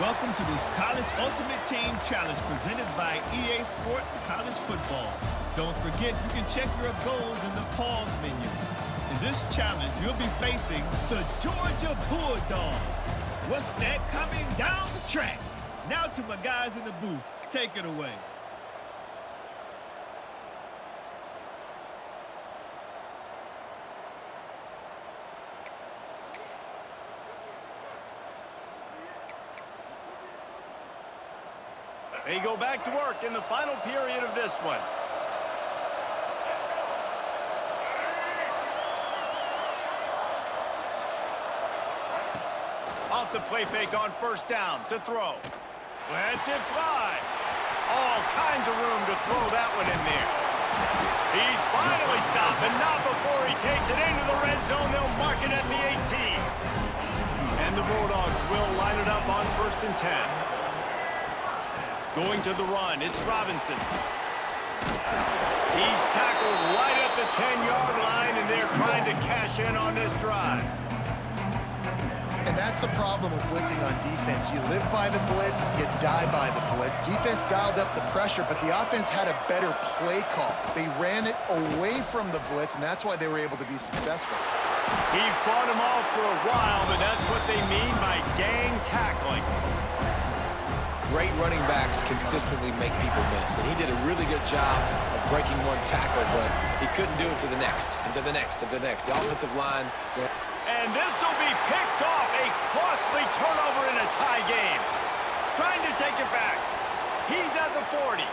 welcome to this College Ultimate Team Challenge presented by EA Sports College Football. Don't forget, you can check your goals in the pause menu. In this challenge, you'll be facing the Georgia Bulldogs. What's that coming down the track? Now to my guys in the booth. Take it away. They go back to work in the final period of this one. Off the play fake on first down to throw. Lets it fly. All kinds of room to throw that one in there. He's finally stopped, and not before he takes it into the red zone. They'll mark it at the 18. And the Bulldogs will line it up on 1st and 10. Going to the run, it's Robinson. He's tackled right at the 10-yard line, and they're trying to cash in on this drive. And that's the problem with blitzing on defense. You live by the blitz, you die by the blitz. Defense dialed up the pressure, but the offense had a better play call. They ran it away from the blitz, and that's why they were able to be successful. He fought him off for a while, but that's what they mean by gang tackling. Great running backs consistently make people miss, and he did a really good job of breaking one tackle, but he couldn't do it to the next, and to the next, and to the next. The offensive line... And this will be picked off, a costly turnover in a tie game. Trying to take it back. He's at the 40.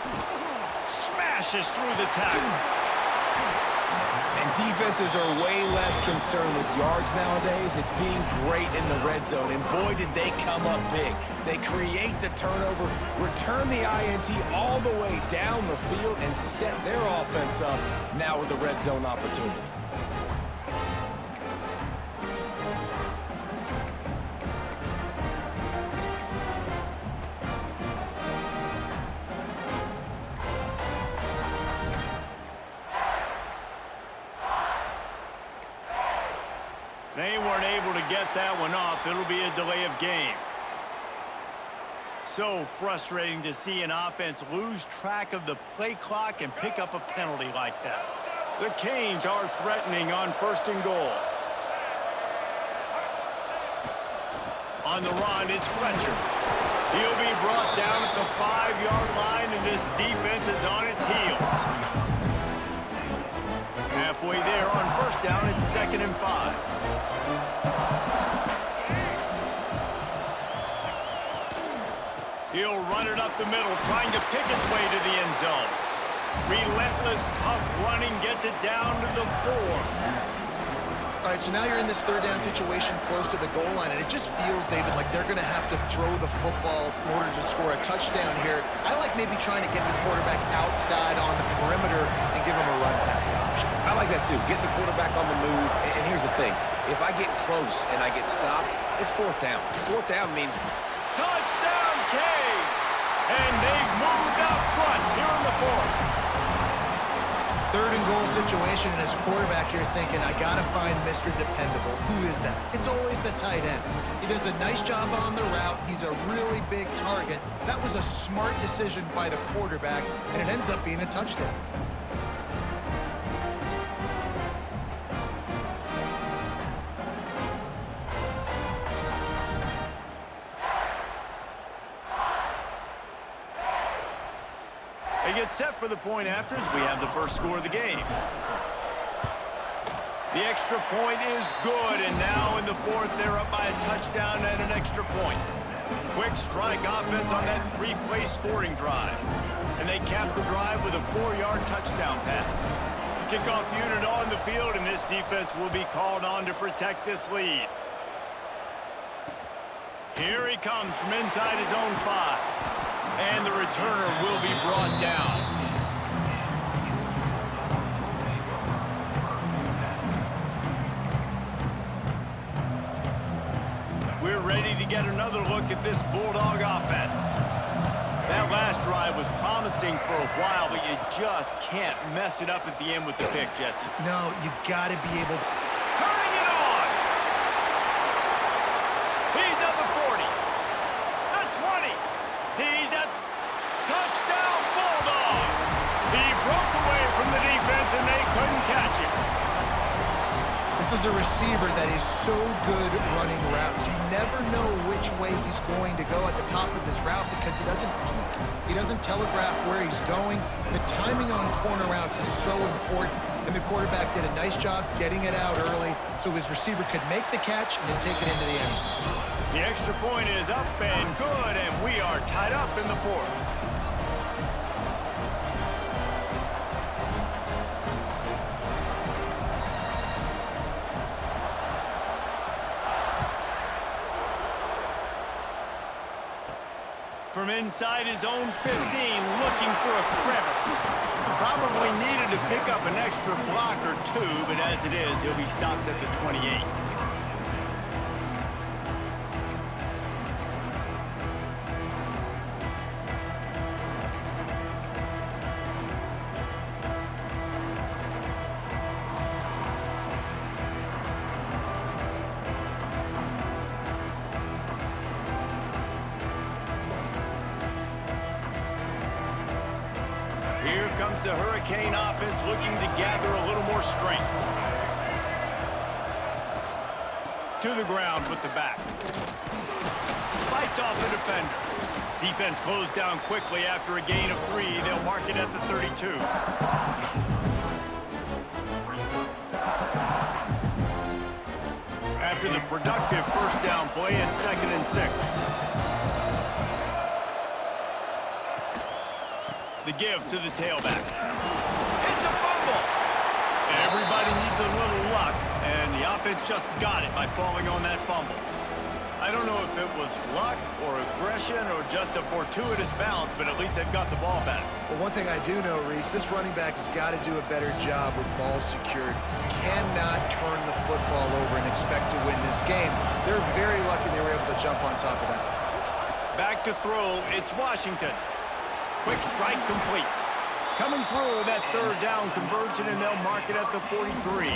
Smashes through the tackle. And defenses are way less concerned with yards nowadays. It's being great in the red zone, and boy, did they come up big. They create the turnover, return the INT all the way down the field, and set their offense up now with the red zone opportunity. They weren't able to get that one off. It'll be a delay of game. So frustrating to see an offense lose track of the play clock and pick up a penalty like that. The Canes are threatening on 1st and goal. On the run, it's Fletcher. He'll be brought down at the 5-yard line, and this defense is on its heels. Halfway there on 1st down, it's 2nd and 5. He'll run it up the middle, trying to pick its way to the end zone. Relentless, tough running gets it down to the 4. All right, so now you're in this 3rd down situation close to the goal line, and it just feels, David, like they're going to have to throw the football in order to score a touchdown here. I like maybe trying to get the quarterback outside on the perimeter and give him a run-pass option. I like that, too. Get the quarterback on the move. And here's the thing. If I get close and I get stopped, it's 4th down. 4th down means... Touchdown, Canes! And they've moved out front here in the 4th. 3rd and goal situation, and as a quarterback, you're thinking, I got to find Mr. Dependable. Who is that? It's always the tight end. He does a nice job on the route. He's a really big target. That was a smart decision by the quarterback, and it ends up being a touchdown. They get set for the point after as we have the first score of the game. The extra point is good, and now in the 4th, they're up by a touchdown and an extra point. Quick strike offense on that 3-play scoring drive. And they cap the drive with a 4-yard touchdown pass. Kickoff unit on the field, and this defense will be called on to protect this lead. Here he comes from inside his own 5. And the returner will be brought down. We're ready to get another look at this Bulldog offense. That last drive was promising for a while, but you just can't mess it up at the end with the pick, Jesse. No, you got to be able to... Turning it on! He's at the 40. The 20. This is a receiver that is so good running routes. You never know which way he's going to go at the top of his route because he doesn't peek. He doesn't telegraph where he's going. The timing on corner routes is so important, and the quarterback did a nice job getting it out early so his receiver could make the catch and then take it into the end zone. The extra point is up and good, and we are tied up in the fourth. From inside his own 15, looking for a crevice. Probably needed to pick up an extra block or two, but as it is, he'll be stopped at the 28. Here comes the Hurricane offense looking to gather a little more strength. To the ground with the back. Fights off the defender. Defense closed down quickly after a gain of 3. They'll mark it at the 32. After the productive first down play, it's 2nd and 6. The give to the tailback. It's a fumble. Everybody needs a little luck, and the offense just got it by falling on that fumble. I don't know if it was luck or aggression or just a fortuitous bounce, but at least they've got the ball back. Well, one thing I do know, Reese, this running back has got to do a better job with ball security. Cannot turn the football over and expect to win this game. They're very lucky they were able to jump on top of that. Back to throw, it's Washington. Quick strike complete. Coming through that 3rd down conversion, and they'll mark it at the 43.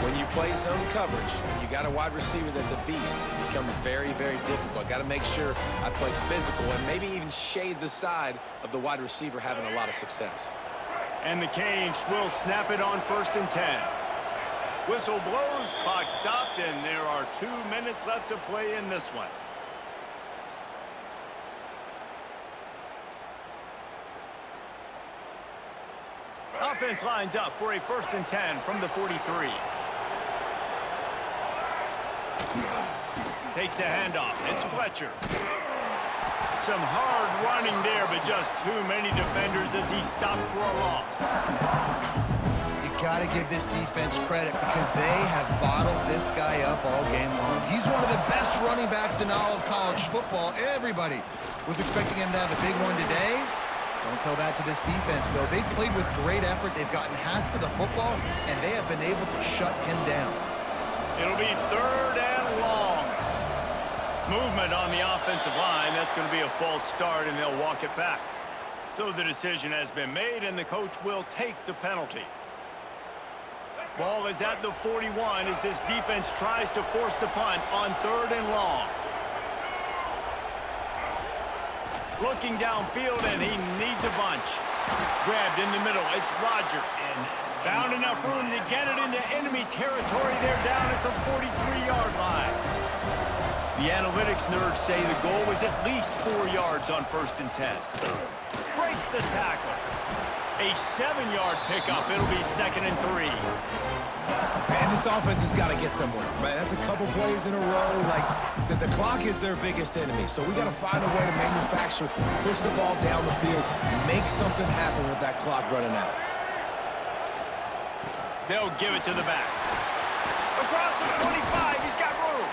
When you play zone coverage and you got a wide receiver that's a beast, it becomes very, very difficult. Got to make sure I play physical and maybe even shade the side of the wide receiver having a lot of success. And the Canes will snap it on 1st and 10. Whistle blows, clock stops, and there are 2 minutes left to play in this one. Offense lines up for a 1st and 10 from the 43. Takes the handoff. It's Fletcher. Some hard running there, but just too many defenders as he stopped for a loss. You got to give this defense credit because they have bottled this guy up all game long. He's one of the best running backs in all of college football. Everybody was expecting him to have a big one today. Don't tell that to this defense, though. They played with great effort. They've gotten hats to the football, and they have been able to shut him down. It'll be 3rd and long. Movement on the offensive line. That's going to be a false start, and they'll walk it back. So the decision has been made, and the coach will take the penalty. Ball is at the 41 as this defense tries to force the punt on 3rd and long. Looking downfield, and he needs a bunch. Grabbed in the middle, it's Rodgers. Found enough room to get it into enemy territory. They're down at the 43-yard line. The analytics nerds say the goal was at least 4 yards on 1st and 10. Breaks the tackle. A 7-yard pickup. It'll be 2nd and 3. Man, this offense has got to get somewhere, right? That's a couple plays in a row. Like, the clock is their biggest enemy, so we got to find a way to manufacture, push the ball down the field, make something happen with that clock running out. They'll give it to the back. Across the 25, he's got room.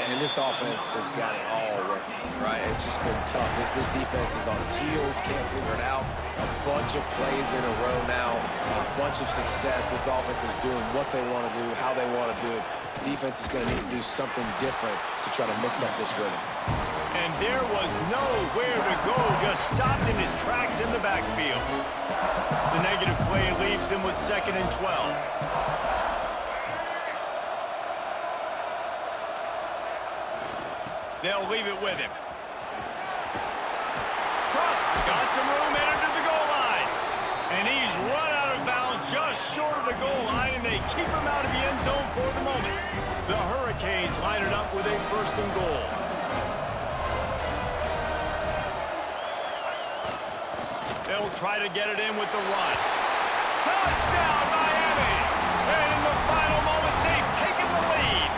And this offense has got it all working, right? It's just been tough. This defense is on its heels, can't figure it out. A bunch of plays in a row now, a bunch of success. This offense is doing what they want to do, how they want to do it. Defense is going to need to do something different to try to mix up this rhythm. And there was nowhere to go, just stopped in his tracks in the backfield. The negative play leaves him with 2nd and 12. They'll leave it with him. Cross, got some room, entered to the goal line. And he's run out of bounds just short of the goal line, and they keep him out of the end zone for the moment. The Hurricanes line it up with a 1st and goal. They'll try to get it in with the run. Touchdown, Miami! And in the final moments, they've taken the lead.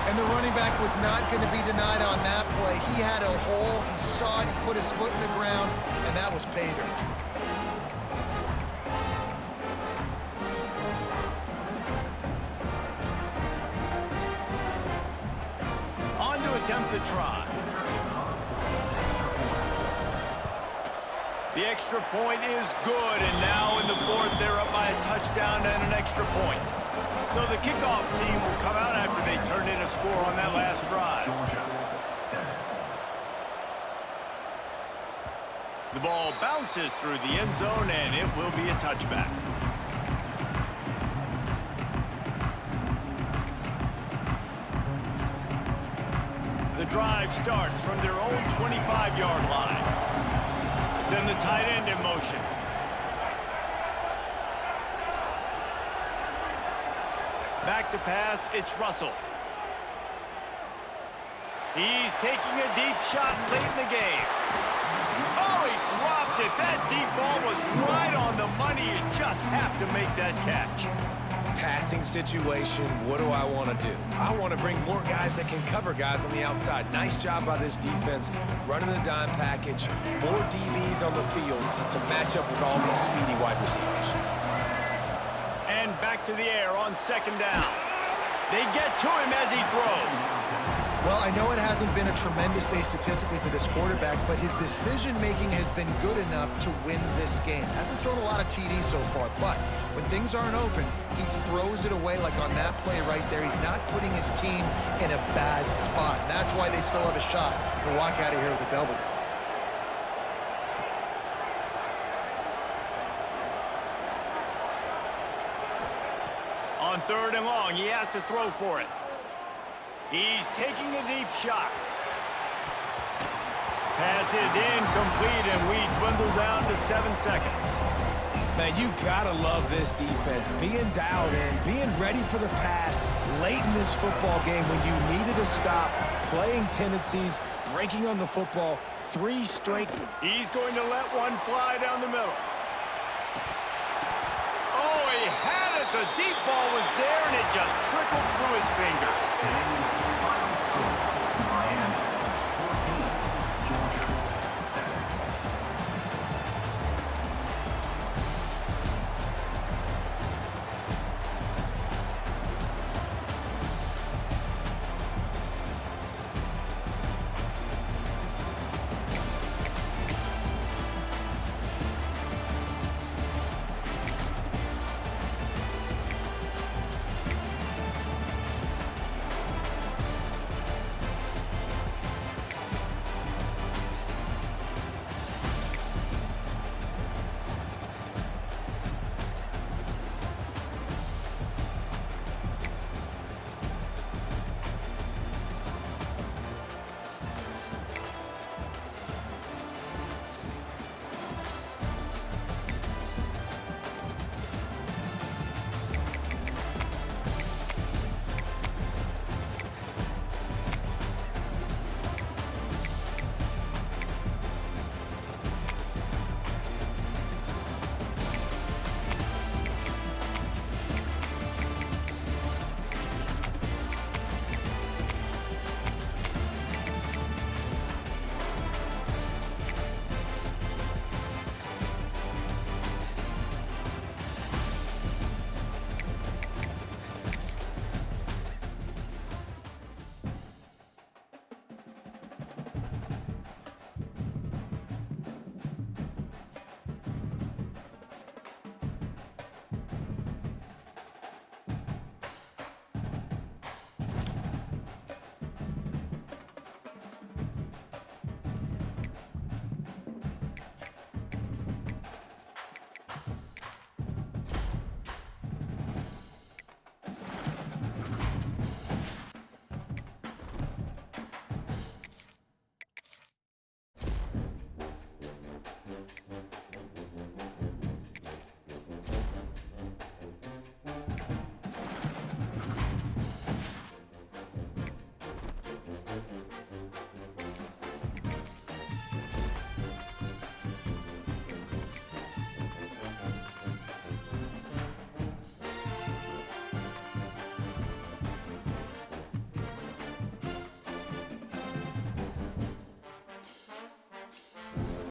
And the running back was not going to be denied on that play. He had a hole, he saw it, he put his foot in the ground, and that was pay dirt. On to attempt the try. The extra point is good, and now in the 4th, they're up by a touchdown and an extra point. So the kickoff team will come out after they turned in a score on that last drive. The ball bounces through the end zone, and it will be a touchback. The drive starts from their own 25-yard line. Send the tight end in motion. Back to pass, it's Russell. He's taking a deep shot late in the game. Oh, he dropped it. That deep ball was right on the money. You just have to make that catch. Passing situation, what do I want to do? I want to bring more guys that can cover guys on the outside. Nice job by this defense, running the dime package, more DBs on the field to match up with all these speedy wide receivers. And back to the air on 2nd down. They get to him as he throws. Well, I know it hasn't been a tremendous day statistically for this quarterback, but his decision-making has been good enough to win this game. Hasn't thrown a lot of TDs so far, but when things aren't open, he throws it away like on that play right there. He's not putting his team in a bad spot. That's why they still have a shot to walk out of here with a W. On 3rd and long, he has to throw for it. He's taking a deep shot. Pass is incomplete, and we dwindle down to 7 seconds. Man, you gotta love this defense. Being dialed in, being ready for the pass late in this football game when you needed to stop, playing tendencies, breaking on the football, 3 straight. He's going to let one fly down the middle. Oh, he had it. The deep ball was there, and it just trickled through his fingers.